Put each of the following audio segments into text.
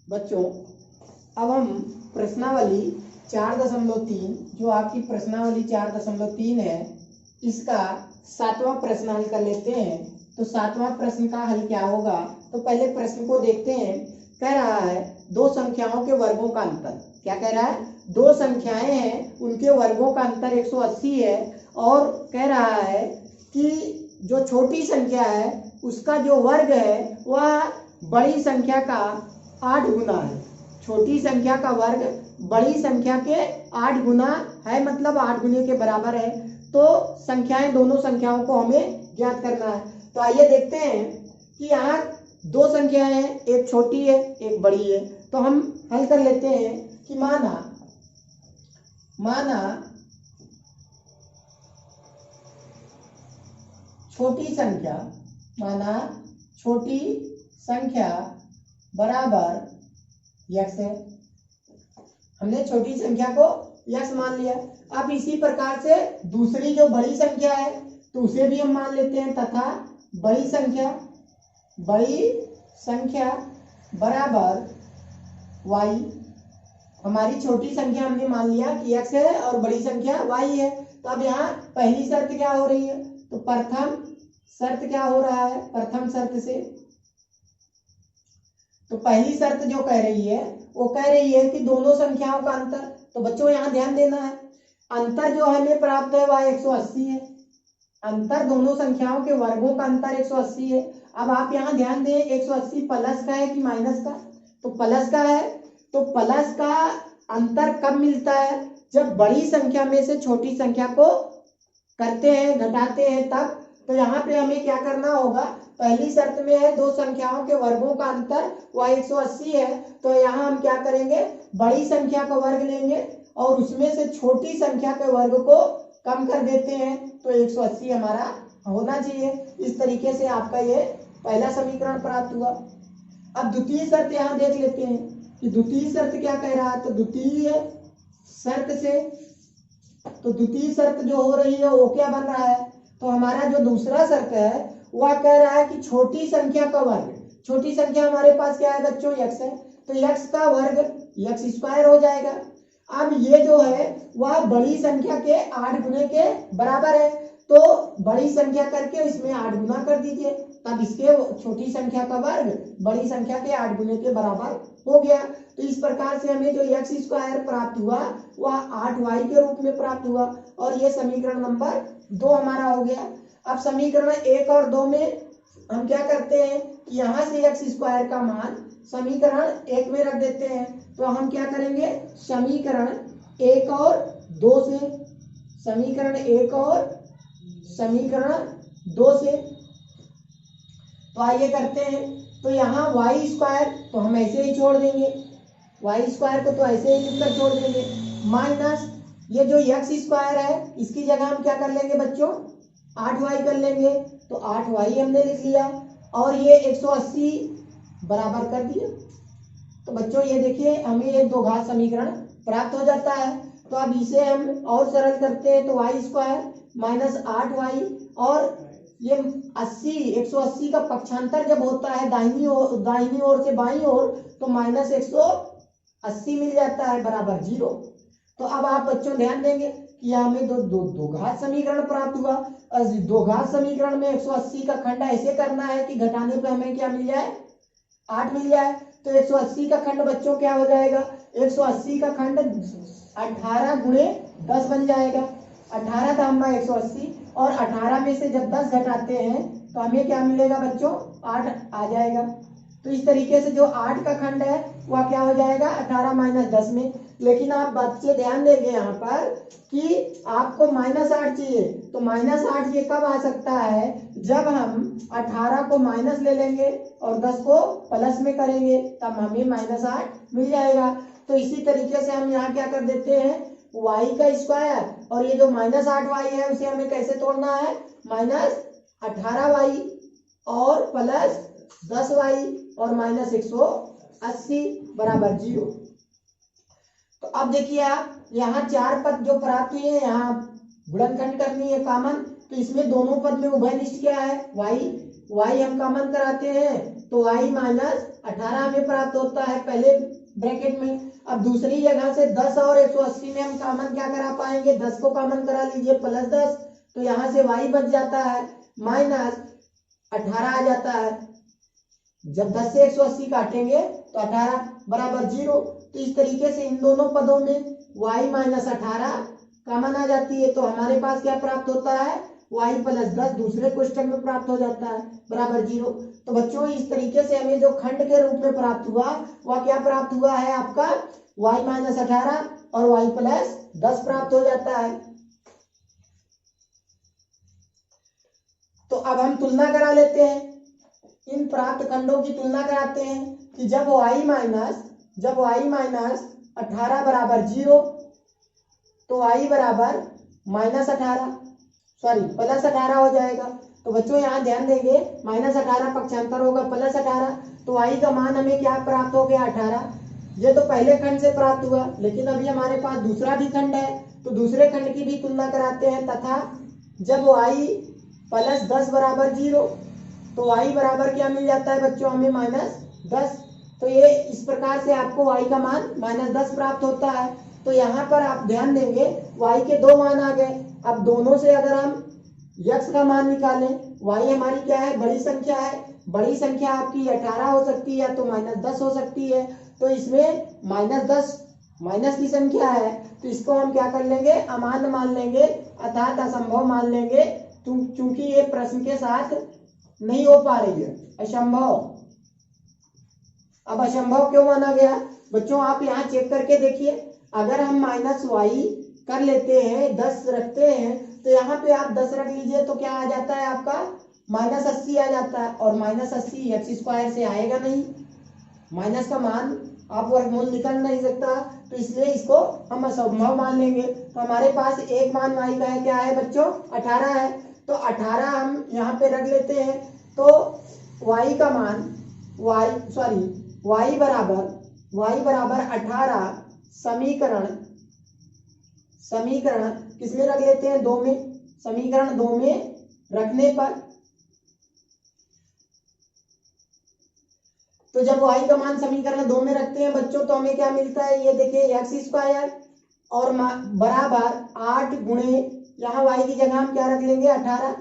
बच्चों अब हम प्रश्नावली 4.3 जो आपकी प्रश्नावली 4.3 है इसका 7वां प्रश्न हल कर लेते हैं। तो 7वां प्रश्न का हल क्या होगा, तो पहले प्रश्न को देखते हैं। कह रहा है दो संख्याओं के वर्गों का अंतर। क्या कह रहा है, दो संख्याएं हैं उनके वर्गों का अंतर 180 है और कह रहा है कि जो छोटी संख्या है उसका जो वर्ग है वह बड़ी संख्या का 8 गुना है। छोटी संख्या का वर्ग बड़ी संख्या के 8 गुना है, मतलब 8 गुने के बराबर है। तो संख्याएं, दोनों संख्याओं को हमें ज्ञात करना है। तो आइए देखते हैं कि यहाँ दो संख्याएं हैं, एक छोटी है एक बड़ी है। तो हम हल कर लेते हैं कि माना छोटी संख्या बराबर यक्स है। हमने छोटी संख्या को यक्स मान लिया। अब इसी प्रकार से दूसरी जो बड़ी संख्या है तो उसे भी हम मान लेते हैं तथा बड़ी संख्या बराबर y। हमारी छोटी संख्या हमने मान लिया कि x है और बड़ी संख्या y है। तो अब यहाँ पहली शर्त क्या हो रही है, तो प्रथम शर्त क्या हो रहा है, प्रथम शर्त से। तो पहली शर्त जो कह रही है वो कह रही है कि दोनों संख्याओं का अंतर। तो बच्चों यहाँ ध्यान देना है, अंतर जो हमें प्राप्त है वह 180 है। अंतर दोनों संख्याओं के वर्गों का अंतर 180 है। अब आप यहाँ ध्यान दें 180 प्लस का है कि माइनस का, तो प्लस का है। तो प्लस का अंतर कब मिलता है, जब बड़ी संख्या में से छोटी संख्या को करते हैं, घटाते हैं तब। तो यहाँ पे हमें क्या करना होगा, पहली शर्त में है दो संख्याओं के वर्गों का अंतर वह 180 है। तो यहाँ हम क्या करेंगे, बड़ी संख्या का वर्ग लेंगे और उसमें से छोटी संख्या के वर्ग को कम कर देते हैं। तो 180 हमारा होना चाहिए। इस तरीके से आपका ये पहला समीकरण प्राप्त हुआ। अब द्वितीय शर्त यहाँ देख लेते हैं कि द्वितीय शर्त क्या कह रहा है। तो द्वितीय शर्त जो हो रही है वो क्या बन रहा है, तो हमारा जो दूसरा शर्त है वह कह रहा है कि छोटी संख्या का वर्ग, छोटी संख्या हमारे पास क्या है बच्चों, x है। तो x का वर्ग x स्क्वायर हो जाएगा। अब ये जो है वह बड़ी संख्या के 8 गुने के बराबर है। तो बड़ी संख्या करके इसमें 8 गुना कर दीजिए, तब इसके छोटी संख्या का वर्ग बड़ी संख्या के 8 गुने के बराबर हो गया। तो इस प्रकार से हमें जो x स्क्वायर प्राप्त हुआ वह 8y के रूप में प्राप्त हुआ और ये समीकरण नंबर 2 हमारा हो गया। अब समीकरण 1 और 2 में हम क्या करते हैं कि यहाँ से x स्क्वायर का मान समीकरण 1 में रख देते हैं। तो हम क्या करेंगे, समीकरण 1 और 2 से, समीकरण 1 और समीकरण 2 से तो आइए करते हैं। तो यहाँ y स्क्वायर तो हम ऐसे ही छोड़ देंगे, y स्क्वायर को तो ऐसे ही लिखकर छोड़ देंगे, माइनस ये जो x स्क्वायर है इसकी जगह हम क्या कर लेंगे बच्चों, 8y कर लेंगे। तो 8y हमने लिख लिया और ये 180 बराबर कर दिया। तो बच्चों ये देखिए हमें ये दो घात समीकरण प्राप्त हो जाता है। तो अब इसे हम और सरल करते हैं। तो y स्क्वायर माइनस 8y और ये 180 का पक्षांतर जब होता है दाहिनी ओर से बाईं ओर तो माइनस 180 मिल जाता है बराबर 0। तो अब आप बच्चों ध्यान देंगे कि हमें दो घात समीकरण प्राप्त हुआ। दो घात समीकरण में 180 का खंड ऐसे करना है कि घटाने पे हमें क्या मिल जाए, 8 मिल जाए। तो 180 का खंड बच्चों क्या हो जाएगा, 180 का खंड 18 गुणे 10 बन जाएगा। 18 था हमारा 180 और 18 में से जब 10 घटाते हैं तो हमें क्या मिलेगा बच्चों, 8 आ जाएगा। तो इस तरीके से जो 8 का खंड है वह क्या हो जाएगा, 18 माइनस 10 में। लेकिन आप बच्चे ध्यान देंगे यहाँ पर कि आपको माइनस 8 चाहिए। तो माइनस 8 ये कब आ सकता है, जब हम 18 को माइनस ले लेंगे और 10 को प्लस में करेंगे तब हमें माइनस 8 मिल जाएगा। तो इसी तरीके से हम यहाँ क्या कर देते हैं, y का स्क्वायर और ये जो माइनस 8y है उसे हमें कैसे तोड़ना है, माइनस 18y और प्लस 10y और माइनस 180 बराबर 0। तो अब देखिए आप यहाँ 4 पद जो प्राप्त हुए हैं, यहाँ गुणनखंड करनी है कॉमन। तो इसमें दोनों पद में उभयनिष्ठ क्या है, y हम कॉमन कराते हैं तो y माइनस 18 हमें प्राप्त होता है पहले ब्रैकेट में। अब दूसरी जगह से 10 और 180 में हम कॉमन क्या करा पाएंगे, 10 को कॉमन करा लीजिए प्लस 10, तो यहाँ से y बच जाता है माइनस 18 आ जाता है। जब 10 से 180 काटेंगे तो 18 बराबर 0। तो इस तरीके से इन दोनों पदों में y माइनस 18 कॉमन आ जाती है, तो हमारे पास क्या प्राप्त होता है, y प्लस 10 दूसरे क्वेश्चन में प्राप्त हो जाता है बराबर 0। तो बच्चों इस तरीके से हमें जो खंड के रूप में प्राप्त हुआ वह क्या प्राप्त हुआ है आपका y माइनस 18 और y प्लस 10 प्राप्त हो जाता है। तो अब हम तुलना करा लेते हैं, इन प्राप्त खंडों की तुलना कराते हैं कि जब y माइनस 18 बराबर 0 तो y बराबर माइनस 18 सॉरी प्लस 18 हो जाएगा। तो बच्चों यहाँ ध्यान देंगे माइनस 18 पक्षांतर होगा प्लस 18, तो y का मान हमें क्या प्राप्त हो गया 18। ये तो पहले खंड से प्राप्त हुआ, लेकिन अभी हमारे पास दूसरा भी खंड है, तो दूसरे खंड की भी तुलना कराते हैं। तथा जब y प्लस 10 बराबर 0 तो y बराबर क्या मिल जाता है बच्चों हमें माइनस 10। तो ये इस प्रकार से आपको y का मान माइनस 10 प्राप्त होता है। तो यहाँ पर आप ध्यान देंगे y के दो मान आ गए। अब दोनों से अगर हम x का मान निकालें, y हमारी क्या है, बड़ी संख्या है, बड़ी संख्या आपकी 18 हो सकती है तो माइनस 10 हो सकती है। तो इसमें माइनस 10 माइनस की संख्या है, तो इसको हम क्या कर लेंगे, अमान्य मान लेंगे अर्थात असंभव मान लेंगे, क्योंकि ये प्रश्न के साथ नहीं हो पा रही है, असंभव। अब असंभव क्यों माना गया बच्चों, आप यहाँ चेक करके देखिए, अगर हम माइनस वाई कर लेते हैं 10 रखते हैं तो यहाँ पे आप 10 रख लीजिए तो क्या आ जाता है आपका माइनस 80 आ जाता है, और माइनस 80 एक्स स्क्वायर से आएगा नहीं, माइनस का मान आप वर्गमूल निकल नहीं सकता, तो इसलिए इसको हम असंभव मान लेंगे। तो हमारे पास एक मान वाई का है, क्या है बच्चों 18 है, तो 18 हम यहाँ पे रख लेते हैं। तो वाई का मान वाई बराबर 18 समीकरण किसमें रख लेते हैं, 2 में, समीकरण 2 में रखने पर, तो जब y का मान समीकरण 2 में रखते हैं बच्चों तो हमें क्या मिलता है, ये देखिए एक्स स्क्वायर और बराबर 8 गुणे, यहाँ y की जगह हम क्या रख लेंगे 18,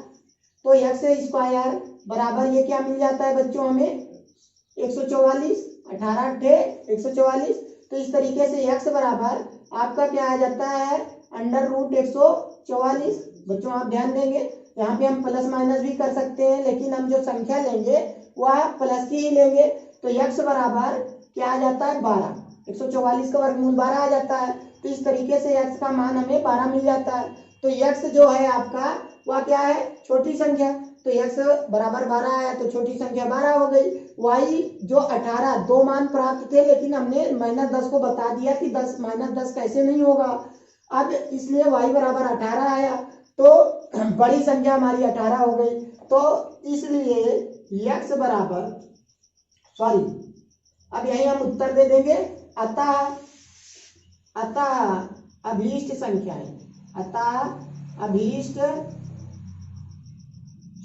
तो एक्स स्क्वायर बराबर ये क्या मिल जाता है बच्चों हमें 144, 18 × 144। तो इस तरीके से x बराबर आपका क्या आ जाता है √144। बच्चों आप ध्यान देंगे यहाँ पे हम प्लस माइनस भी कर सकते हैं, लेकिन हम जो संख्या लेंगे वह प्लस की ही लेंगे। तो x बराबर क्या आ जाता है 12, 144 का वर्गमूल 12 आ जाता है। तो इस तरीके से x का मान हमें 12 मिल जाता है। तो x जो है आपका वह क्या है, छोटी संख्या, तो x बराबर 12 आया तो छोटी संख्या 12 हो गई। y जो 18 दो मान प्राप्त थे, लेकिन हमने माइनस 10 को बता दिया कि माइनस 10 कैसे नहीं होगा, अब इसलिए y बराबर 18 आया, तो बड़ी संख्या हमारी 18 हो गई। तो इसलिए x बराबर अब यही हम उत्तर दे देंगे, अतः अभीष्ट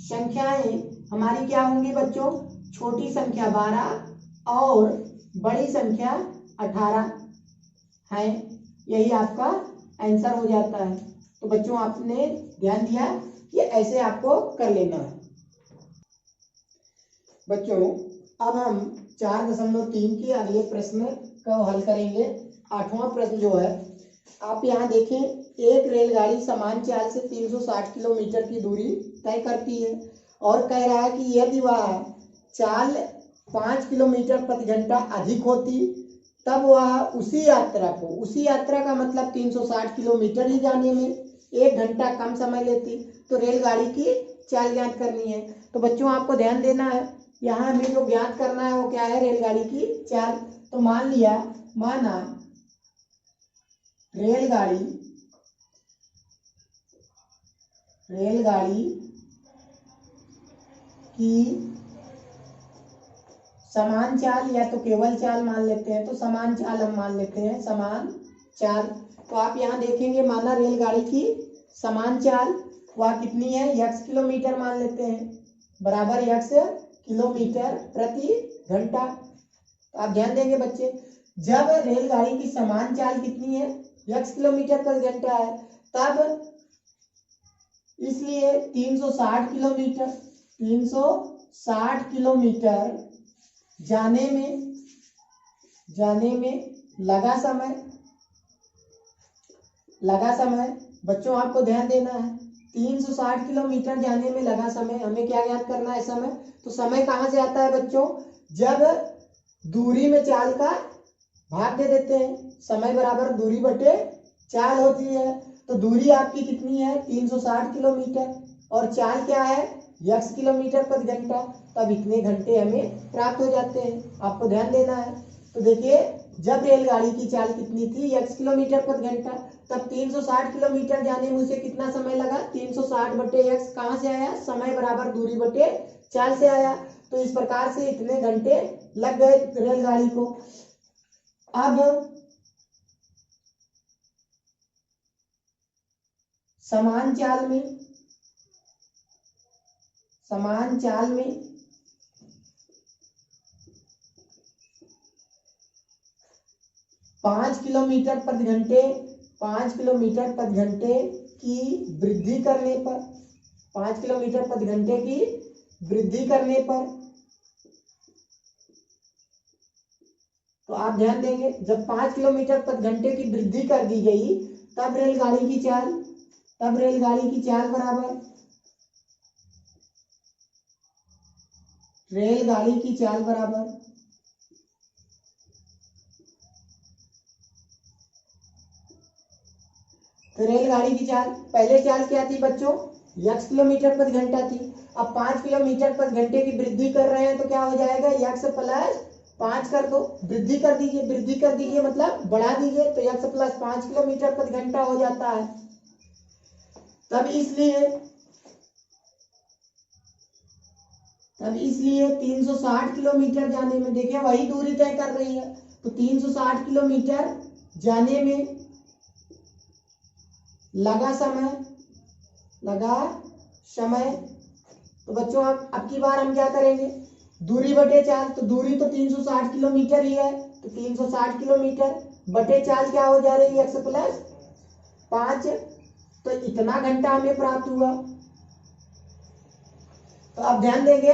संख्याएं हमारी क्या होंगी बच्चों, छोटी संख्या 12 और बड़ी संख्या 18 है। यही आपका आंसर हो जाता है। तो बच्चों आपने ध्यान दिया कि ऐसे आपको कर लेना है। बच्चों अब हम 4.3 के अगले प्रश्न का हल करेंगे। 8वां प्रश्न जो है आप यहाँ देखें, एक रेलगाड़ी समान चाल से 360 किलोमीटर की दूरी तय करती है और कह रहा है कि यदि वह चाल 5 किलोमीटर प्रति घंटा अधिक होती तब वह उसी यात्रा का मतलब 360 किलोमीटर ही जाने में 1 घंटा कम समय लेती। तो रेलगाड़ी की चाल ज्ञात करनी है। तो बच्चों आपको ध्यान देना है, यहाँ हमें जो ज्ञात करना है वो क्या है, रेलगाड़ी की चाल। तो माना रेलगाड़ी की समान चाल, या तो केवल चाल मान लेते हैं, तो समान चाल हम मान लेते हैं, समान चाल। तो आप यहाँ देखेंगे, माना रेलगाड़ी की समान चाल वह कितनी है, x किलोमीटर मान लेते हैं, बराबर x किलोमीटर प्रति घंटा। तो आप ध्यान देंगे बच्चे, जब रेलगाड़ी की समान चाल कितनी है, x किलोमीटर प्रति घंटा है, तब इसलिए 360 किलोमीटर, 360 किलोमीटर जाने में लगा समय बच्चों आपको ध्यान देना है, 360 किलोमीटर जाने में लगा समय। हमें क्या याद करना है, समय। तो समय कहां से आता है बच्चों, जब दूरी में चाल का भाग दे देते हैं, समय बराबर दूरी बटे चाल होती है। तो दूरी आपकी कितनी है, 360 किलोमीटर, और चाल क्या है, x किलोमीटर प्रति घंटा। तब इतने घंटे हमें प्राप्त हो जाते हैं, आपको ध्यान देना है। तो देखिए, जब रेलगाड़ी की चाल कितनी थी, x किलोमीटर प्रति घंटा, तब 360 किलोमीटर जाने में उसे कितना समय लगा, 360 बटे x कहां से आया, समय बराबर दूरी बटे चाल से आया। तो इस प्रकार से इतने घंटे लग गए रेलगाड़ी को। अब समान चाल में 5 किलोमीटर प्रति घंटे की वृद्धि करने पर, 5 किलोमीटर प्रति घंटे की वृद्धि करने पर, तो आप ध्यान देंगे, जब 5 किलोमीटर प्रति घंटे की वृद्धि कर दी गई, तब रेलगाड़ी की चाल बराबर तो रेलगाड़ी की चाल, पहले चाल क्या थी बच्चों, x किलोमीटर प्रति घंटा थी। अब 5 किलोमीटर प्रति घंटे की वृद्धि कर रहे हैं, तो क्या हो जाएगा, x प्लस 5 कर दो, वृद्धि कर दीजिए मतलब बढ़ा दीजिए, तो x प्लस 5 किलोमीटर प्रति घंटा हो जाता है। तब इसलिए 360 किलोमीटर जाने में, देखिए वही दूरी तय कर रही है, तो 360 किलोमीटर जाने में लगा समय। तो बच्चों अब की बार हम क्या करेंगे, दूरी बटे चाल, तो दूरी तो 360 किलोमीटर ही है, तो 360 किलोमीटर बटे चाल क्या हो जा रही है, x प्लस 5, तो इतना घंटा हमें प्राप्त हुआ। तो आप ध्यान देंगे,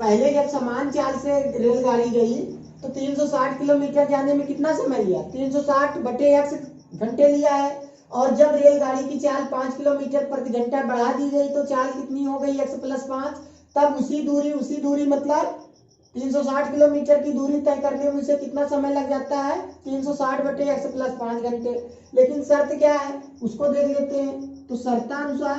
पहले जब समान चाल से रेलगाड़ी गई तो 360 किलोमीटर जाने में कितना समय लिया, 360 बटे x घंटे लिया है, और जब रेलगाड़ी की चाल 5 किलोमीटर प्रति घंटा बढ़ा दी गई, तो चाल कितनी हो गई, x प्लस 5। तब उसी दूरी मतलब 360 किलोमीटर की दूरी तय करने में उसे कितना समय लग जाता है, 360 बटे x प्लस 5 घंटे। लेकिन शर्त क्या है, उसको देख लेते हैं। तो शर्तानुसार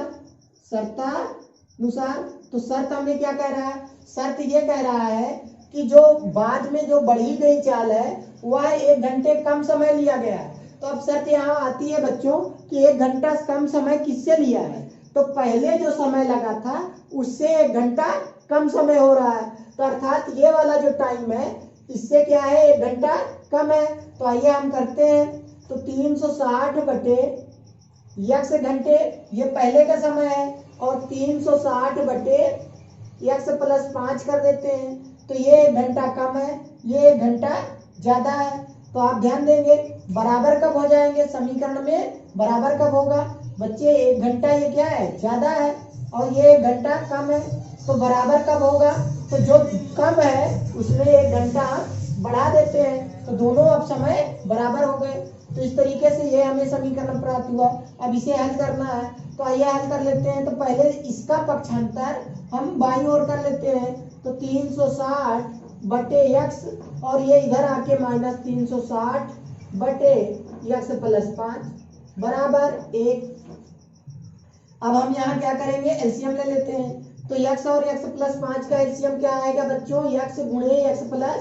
तो शर्त हमें क्या कह रहा है, शर्त ये कह रहा है कि जो बाद में जो बढ़ी गई चाल है वह 1 घंटे कम समय लिया गया है। तो अब शर्त यहाँ आती है बच्चों कि 1 घंटा कम समय किससे लिया है, तो पहले जो समय लगा था उससे 1 घंटा कम समय हो रहा है। तो अर्थात ये वाला जो टाइम है इससे क्या है, 1 घंटा कम है। तो आइए हम करते हैं, तो 360 बटे x घंटे ये पहले का समय है, और 360 बटे x प्लस 5 कर देते हैं, तो ये 1 घंटा कम है, ये 1 घंटा ज्यादा है। तो आप ध्यान देंगे, बराबर कब हो जाएंगे, समीकरण में बराबर कब होगा बच्चे, 1 घंटा ये क्या है, ज्यादा है, और ये 1 घंटा कम है, तो बराबर कब होगा, तो जो कम है उसमें 1 घंटा बढ़ा देते हैं, तो दोनों अब समय बराबर हो गए। तो इस तरीके से ये हमें समीकरण प्राप्त हुआ। अब इसे हल करना है, तो आइए हल कर लेते हैं। तो पहले इसका पक्षांतर हम बाईं ओर कर लेते हैं, तो 360 बटे x, और ये इधर आके माइनस 360 बटे x प्लस 5 बराबर 1। अब हम यहाँ क्या करेंगे, एलसीएम ले लेते हैं। तो x और x प्लस 5 का एलसीएम क्या आएगा बच्चों, x गुणे x प्लस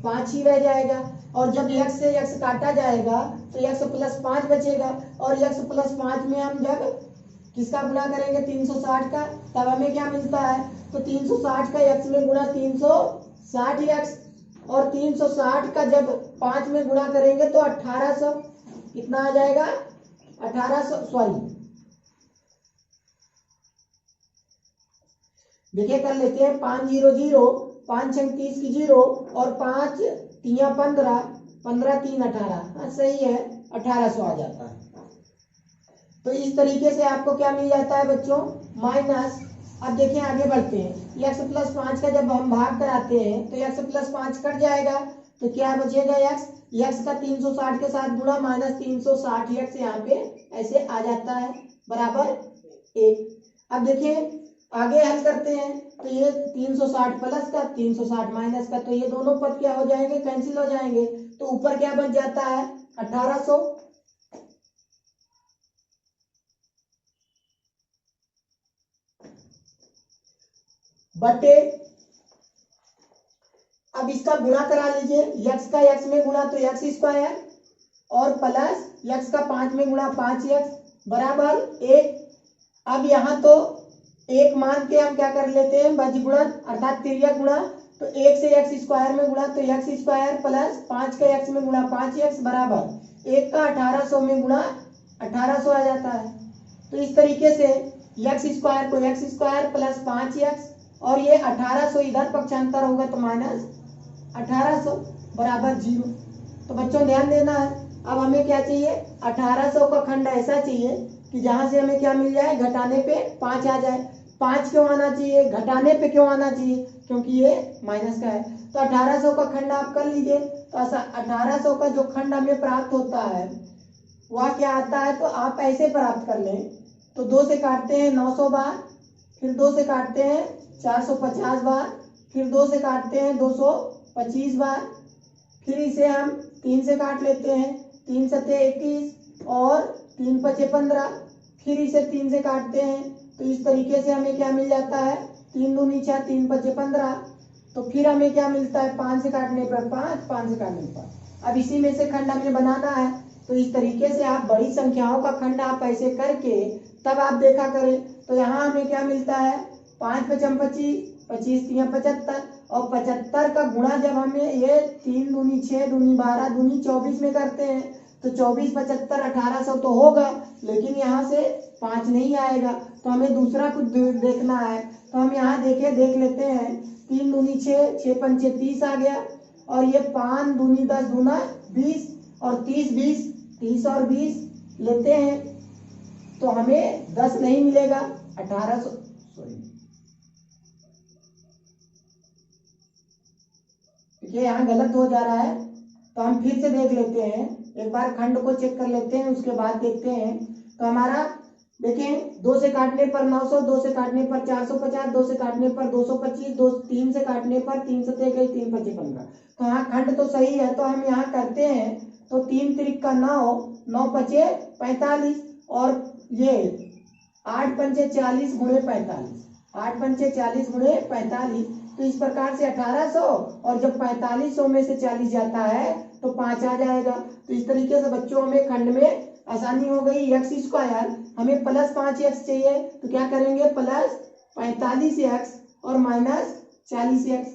5 ही रह जाएगा, और जब x से x काटा जाएगा तो x प्लस 5 बचेगा, और x प्लस 5 में हम जब किसका गुणा करेंगे, 360 का, तब हमें क्या मिलता है, तो 360 का x में गुणा 360x, और 360 का जब 5 में गुणा करेंगे तो 1800, कितना आ जाएगा, 1800, सॉरी देखिए कर लेते हैं, 500 5 6 30 की 0 और 5 3 15, 15 3 18, सही है, 1800 आ जाता है। तो इस तरीके से आपको क्या मिल जाता है बच्चों, माइनस। अब देखिए आगे बढ़ते हैं, x प्लस 5 का जब हम भाग कराते हैं तो x प्लस 5 कट जाएगा, तो क्या बचेगा x का 360 के साथ गुणा, माइनस 360 x यहाँ पे ऐसे आ जाता है, बराबर 1। अब देखिए आगे हल करते हैं, तो ये 360 प्लस का 360 माइनस का, तो ये दोनों पद क्या हो जाएंगे, कैंसिल हो जाएंगे। तो ऊपर क्या बच जाता है, 1800 बटे, अब इसका गुणा करा लीजिए, x का x में गुणा तो x स्क्वायर, और प्लस x का 5 में गुणा 5x बराबर 1। अब यहाँ तो एक मान के हम क्या कर लेते हैं, बजगुणन अर्थात तिर्यक गुणा, तो 1 से x स्क्वायर में गुणा तो x स्क्वायर प्लस 5 का x में गुणा 5x बराबर 1 का 1800 में गुणा 1800 आ जाता है। तो इस तरीके से x स्क्वायर को x स्क्वायर प्लस 5x और ये 1800 इधर पक्षांतर होगा तो माइनस 1800 बराबर 0। तो बच्चों ध्यान देना है, अब हमें क्या चाहिए, 1800 का खंड ऐसा चाहिए कि जहां से हमें क्या मिल जाए, घटाने पे 5 आ जाए। 5 क्यों आना चाहिए, घटाने पे क्यों आना चाहिए, क्योंकि ये माइनस का है। तो 1800 का खंड आप कर लीजिए, तो ऐसा 1800 का जो खंड हमें प्राप्त होता है वह क्या आता है, तो आप ऐसे प्राप्त कर लें, तो 2 से काटते हैं 900 बार, फिर 2 से काटते हैं 450 बार, फिर 2 से काटते हैं 225 बार, फिर इसे हम 3 से काट लेते हैं, 3 सते 21 और 3 पचे 15, फिर इसे 3 से काटते हैं, तो इस तरीके से हमें क्या मिल जाता है, 3 दूनी 6, 3 पचे 15, तो फिर हमें क्या मिलता है, 5 से काटने पर 5, 5 से काटने पर। अब इसी में से खंड हमें बनाना है, तो इस तरीके से आप बड़ी संख्याओं का खंड आप ऐसे करके तब आप देखा करें। तो यहाँ हमें क्या मिलता है, 5 पचम 25, 25 3 75, और 75 का गुणा जब हमें ये 3 दूनी 6 दूनी 12 दूनी 24 में करते हैं, तो 24 75 1800 तो होगा, लेकिन यहाँ से 5 नहीं आएगा, तो हमें दूसरा कुछ देखना है। तो हम यहाँ देख लेते हैं, 3 दूनी 6, 6 पंचे 30 आ गया, और ये 5 दूनी 10 दूना 20, और 30 20, 30 और 20 लेते हैं, तो हमें 10 नहीं मिलेगा, 1800, सॉरी ये यहाँ गलत हो जा रहा है, तो हम फिर से देख लेते हैं, एक बार खंड को चेक कर लेते हैं, उसके बाद देखते हैं। तो हमारा देखें, 2 से काटने पर 900, 2 से काटने पर 450, 2 से काटने पर 225, 3 से काटने पर 3 सते गई 3 पचे 15, तो यहाँ खंड तो सही है। तो हम यहाँ करते हैं, तो 3 त्रिक का 9, 9 पचे 45, और ये 8 पंचे 40 गुणे 45, 8 पंचे 40 गुणे 45, तो इस प्रकार से 1800, और जब 4500 में से 40 जाता है तो 5 आ जाएगा। तो इस तरीके से बच्चों हमें खंड में आसानी हो गई। एक्स स्क्वायर हमें प्लस 5x चाहिए, तो क्या करेंगे, प्लस 45x और माइनस 40x,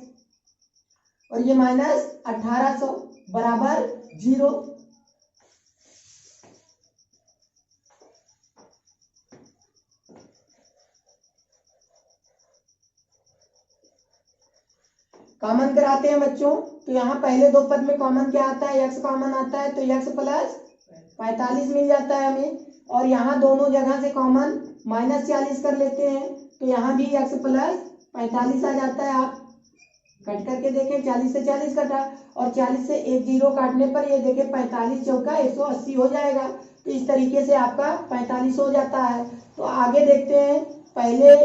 और ये माइनस 1800 बराबर 0। कॉमन कराते हैं बच्चों, तो यहाँ पहले दो पद में कॉमन क्या आता है, x कॉमन आता है, तो x प्लस 45 मिल जाता है हमें, और यहाँ दोनों जगह से कॉमन माइनस 40 कर लेते हैं, तो यहाँ भी x प्लस 45 आ जाता है। आप कट करके देखें, 40 से 40 कटा, और 40 से एक जीरो काटने पर ये देखें 45 चौका 180 हो जाएगा। तो इस तरीके से आपका 45 हो जाता है। तो आगे देखते हैं, पहले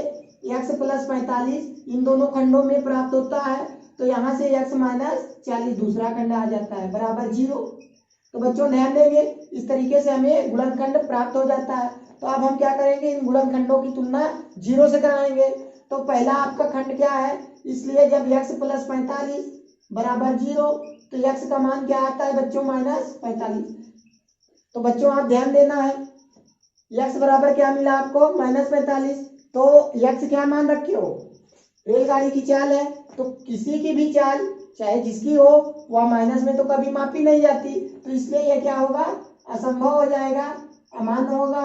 x प्लस 45 इन दोनों खंडों में प्राप्त होता है, तो यहाँ से x माइनस 40 दूसरा खंड आ जाता है बराबर 0। तो बच्चों ध्यान देंगे, इस तरीके से हमें गुणनखंड प्राप्त हो जाता है। तो अब हम क्या करेंगे, इन गुणनखंडों की तुलना 0 से कराएंगे। तो पहला आपका खंड क्या है, इसलिए जब x प्लस 45 बराबर 0, तो x का मान क्या आता है बच्चों, माइनस 45। तो बच्चों आप ध्यान देना है, x बराबर क्या मिला आपको, माइनस 45। तो x क्या मान रखे हो, रेलगाड़ी की चाल है, तो किसी की भी चाल चाहे जिसकी हो वह माइनस में तो कभी मापी नहीं जाती, तो इसलिए यह क्या होगा, असंभव हो जाएगा, अमान्य होगा।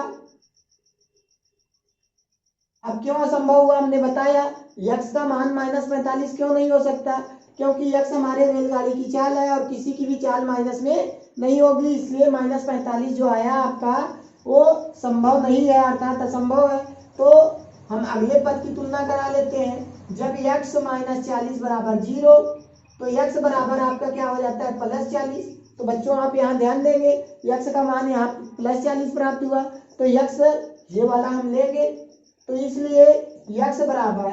अब क्यों असंभव हुआ हमने बताया, यक्स का मान -45 क्यों नहीं हो सकता, क्योंकि यक्स हमारे रेलगाड़ी की चाल है और किसी की भी चाल माइनस में नहीं होगी, इसलिए -45 जो आया आपका वो संभव नहीं है, अर्थात असंभव है। तो हम अगले पद की तुलना करा लेते हैं। जब x -40 बराबर 0, तो x बराबर आपका क्या हो जाता है +40। तो बच्चों आप यहाँ ध्यान देंगे, x का मान यहाँ +40 प्राप्त हुआ, तो x ये वाला हम लेंगे। तो इसलिए x बराबर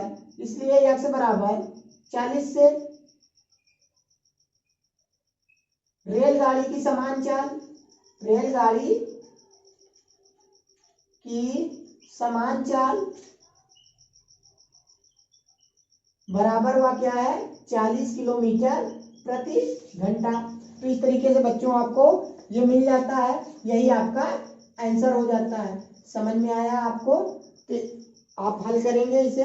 40 से रेलगाड़ी की समान चाल, रेलगाड़ी की समान चाल बराबर हुआ क्या है 40 किलोमीटर प्रति घंटा। तो इस तरीके से बच्चों आपको ये मिल जाता है, यही आपका आंसर हो जाता है। समझ में आया आपको? तो आप हल करेंगे इसे।